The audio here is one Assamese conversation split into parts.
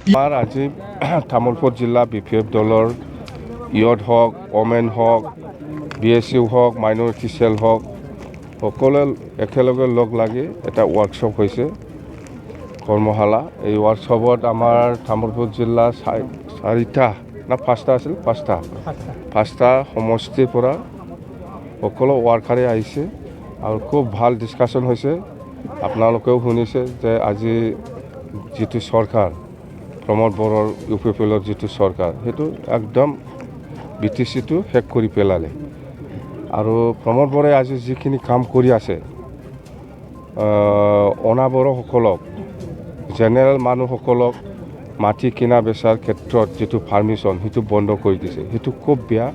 আমাৰ আজি তামোলপুৰ জিলা BPF দলৰ ইয়থ হওক ওমেন হওক BSU হওক মাইনৰিটি চেল হওক সকলোৱে একেলগে লগ লাগি এটা ৱৰ্কশ্বপ হৈছে কৰ্মশালা এই ৱৰ্কশ্বপত আমাৰ তামোলপুৰ জিলা চাৰিটা না পাঁচটা আছিল পাঁচটা সমষ্টিৰ পৰা সকলো ৱৰ্কাৰে আহিছে আৰু খুব ভাল ডিছকাশ্যন হৈছে আপোনালোকেও শুনিছে যে আজি যিটো চৰকাৰ প্ৰমোদ বড়োৰ UPPLৰ যিটো চৰকাৰ সেইটো একদম BTCটো শেষ কৰি পেলালে আৰু প্ৰমোদ বড়োই আজি যিখিনি কাম কৰি আছে অনাবৰসকলক জেনেৰেল মানুহসকলক মাটি কিনা বেচাৰ ক্ষেত্ৰত যিটো পাৰ্মিশ্যন সেইটো বন্ধ কৰি দিছে সেইটো খুব বেয়া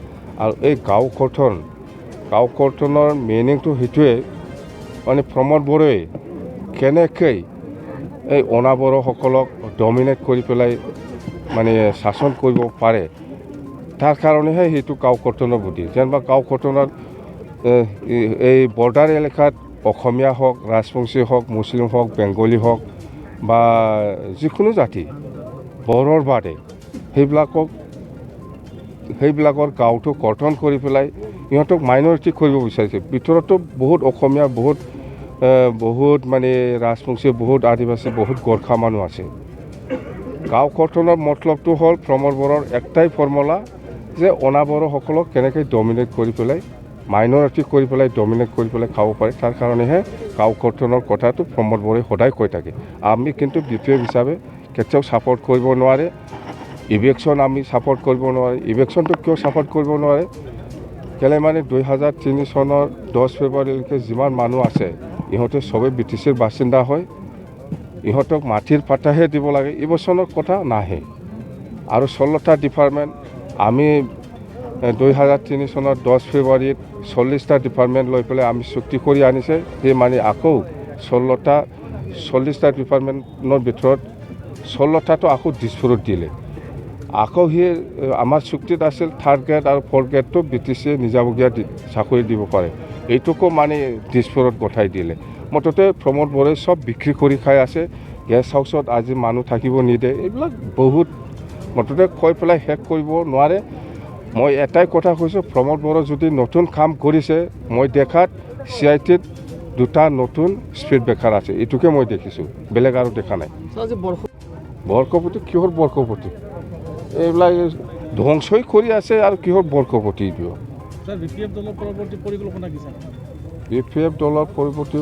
আৰু এই গাঁও কৰ্তনৰ মিনিংটো সেইটোৱে মানে প্ৰমোদ বড়োই কেনেকৈ এই অনাবৰসকলক ডমিনেট কৰি পেলাই মানে শাসন কৰিব পাৰে তাৰ কাৰণেহে সেইটো গাঁও কৰ্তনৰ বুদ্ধি যেনিবা গাঁও কৰ্তনৰ এই বৰ্ডাৰ এলেকাত অসমীয়া হওক ৰাজবংশী হওক মুছলিম হওক বেংগলী হওক বা যিকোনো জাতি বড়োৰ বাদে সেইবিলাকৰ গাঁওটো কৰ্তন কৰি পেলাই ইহঁতক মাইনৰিটি কৰিব বিচাৰিছে ভিতৰতো বহুত অসমীয়া বহুত মানে ৰাজবংশী বহুত আদিবাসী বহুত গোৰ্খা মানুহ আছে গাঁও কৰ্তনৰ মতলবটো হ'ল প্ৰমোদ বড়োৰ একটাই ফৰ্মুলা যে অনাবৰসকলক কেনেকৈ ডমিনেট কৰি পেলাই মাইনৰিটি কৰি পেলাই ডমিনেট কৰি পেলাই খাব পাৰে তাৰ কাৰণেহে গাঁও কৰ্তনৰ কথাটো প্ৰমোদ বড়োই সদায় কৈ থাকে আমি কিন্তু BPF হিচাপে কেতিয়াও ছাপৰ্ট কৰিব নোৱাৰে ইলেকশ্যন আমি ছাপৰ্ট কৰিব নোৱাৰে ইলেকশ্যনটো কিয় ছাপৰ্ট কৰিব নোৱাৰে কেলে মানে 2003 চনৰ 10 ফেব্ৰুৱাৰীলৈকে যিমান মানুহ আছে ইহঁতে চবেই BTCৰ বাসিন্দা হয় ইহঁতক মাটিৰ পাটাহে দিব লাগে ইলেকশ্যনৰ কথা নাহে আৰু 16টা ডিপাৰ্টমেণ্ট আমি 2003 চনৰ 10 ফেব্ৰুৱাৰীত 40টা ডিপাৰ্টমেণ্ট লৈ পেলাই আমি চুক্তি কৰি আনিছে সেই মানে আকৌ 40টা ডিপাৰ্টমেণ্টৰ ভিতৰত 16টাটো আকৌ দিছপুৰত দিলে আকৌ সেই আমাৰ চুক্তিত আছিল 3rd গ্ৰেড আৰু 4th গ্ৰেডটো BTCয়ে নিজাববীয়া চাকৰি দিব পাৰে এইটোকো মানে দিছপুৰত গঠাই দিলে মুঠতে প্ৰমোদ বড়োই সব বিক্ৰী কৰি খাই আছে গেষ্ট হাউচত আজি মানুহ থাকিব নিদিয়ে এইবিলাক বহুত মুঠতে কৈ পেলাই শেষ কৰিব নোৱাৰে মই এটাই কথা কৈছোঁ প্ৰমোদ বড়ো যদি নতুন কাম কৰিছে মই দেখাত CITত 2টা নতুন স্পীড ব্ৰেকাৰ আছে এইটোকে মই দেখিছোঁ বেলেগ আৰু দেখা নাই বৰকপতি কিহৰ বৰকপতি এইবিলাক ধ্বংসই কৰি আছে আৰু কিহৰ বৰকপতি দিব BPF দলৰ পৰৱৰ্তী পৰিকল্পনা কি BPF দলৰ পৰৱৰ্তী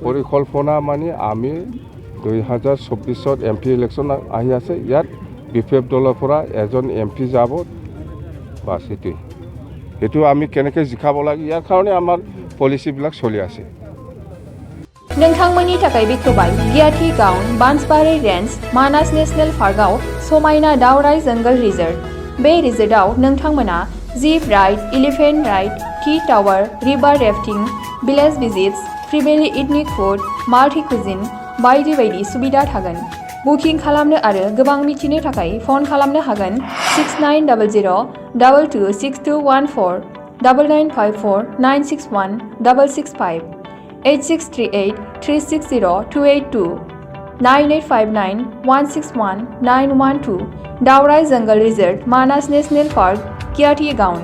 পৰিকল্পনা মানে আমি 2024ত MP ইলেকশ্যন আহি আছে ইয়াত BPF দলৰ পৰা এজন MP যাব বাস সেইটো আমি কেনেকৈ জিকাব লাগে ইয়াৰ কাৰণে আমাৰ পলিচিবিলাক চলি আছে नोंथांमोननि थाखाय बेखेवबाय गियाथि गाउन बान्सबारि रेन्ज मानास नेशनेल पार्कआव समायना दावराय जंगल रिजर्ट बे रिजर्टआव नोंथांमोना jeep ride elephant ride tea tower river rafting village visits फ्रिमेलि इथनिक फुड माल्टि कुजिन बायदि बायदि सुबिदा थागोन बुकिं खालामनो आरो गोबां मिथिनो थाखाय फन खालामनो हागोन 6900226214 9954961665 8638 360 282 9859 161 912 दावराय जंगल रिजर्ट मानास नेशनेल पार्क गियाथि गाउन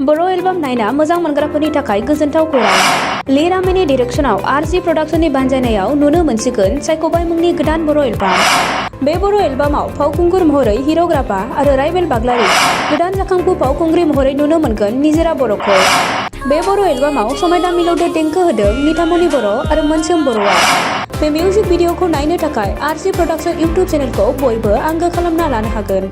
बर' एलबाम नायना मोजां मोनग्राफोरनि थाखाय गोजोनथाव खौरां लिरामिनि डिरेक्शनाव RG प्रडाक्शननि बानजायनायाव नुनो मोनसिगोन सायख'बाय मुंनि गोदान बर' एलबाम बे बर' एलबामाव फावखुंगुर महरै हिर'ग्राफा आरो राइबेल बाग्लारि गोदान जाखांफु फावखुंग्रि महरै नुनो मोनगोन निजोरा बर'खौ बे बर' एलबामाव समायना मिलौदो देंखो होदों निथामनि बर' आरो मोनसोम बर'आ बे मिउजिक भिडिअखौ नायनो थाखाय RG प्रडाक्शन इउटुब चेनेलखौ बयबो आंगो खालामना लानो हागोन।